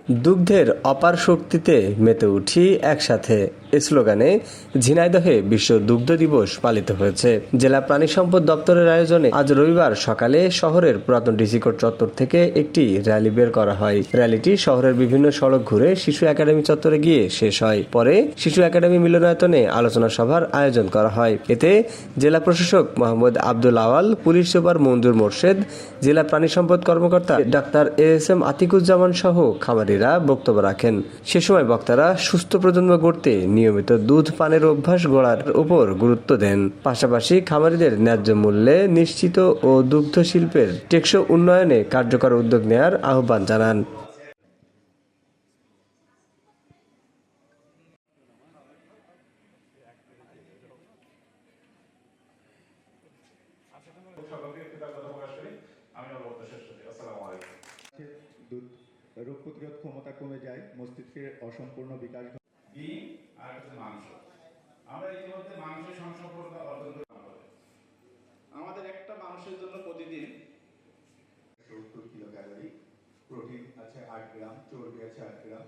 দুগ্ধের অপার শক্তিতে মেতে উঠি একসাথে স্লোগানে ঝিনাইদহে বিশ্ব দুগ্ধ দিবস পালিত হয়েছে। জেলা প্রাণী সম্পদ দপ্তরের আয়োজনে আজ রবিবার সকালে শহরের পুরাতন ডিসি কোর্ট চত্বর থেকে একটি র্যালি বের করা হয়। র্যালিটি শহরের বিভিন্ন সড়ক ঘুরে শিশু একাডেমি চত্বরে গিয়ে শেষ হয়। পরে শিশু একাডেমি মিলনায়তনে আলোচনা সভার আয়োজন করা হয়। এতে জেলা প্রশাসক মোহাম্মদ আব্দুল আওয়াল, পুলিশ সুপার মঞ্জুর মোর্শেদ, জেলা প্রাণী সম্পদ কর্মকর্তা ডাক্তার এএসএম আতিকুজ্জামান সহ খামারিরা বক্তব্য রাখেন। সে সময় বক্তারা সুস্থ প্রজন্ম গড়তে নিয়মিত দুধ পানের অভ্যাস গড়ার উপর গুরুত্ব দেন। পাশাপাশি খামারিদের ন্যায্য মূল্যে নিশ্চিত ও দুগ্ধ শিল্পের টেকসই উন্নয়নে কার্যকর উদ্যোগ নেয়ার আহ্বান জানান। দুধ রোগ প্রতিরোধ ক্ষমতা কমে যায়, মস্তিষ্কের অসম্পূর্ণ বিকাশ ডিম আর মাংস। আমরা ইতিমধ্যে মাংসের সংসম্পূর্ণতা অর্জন করে আমাদের একটা মানুষের জন্য প্রতিদিন 70 কিলো ক্যালোরি, প্রোটিন আছে 8 গ্রাম, চর্বি আছে 8 গ্রাম।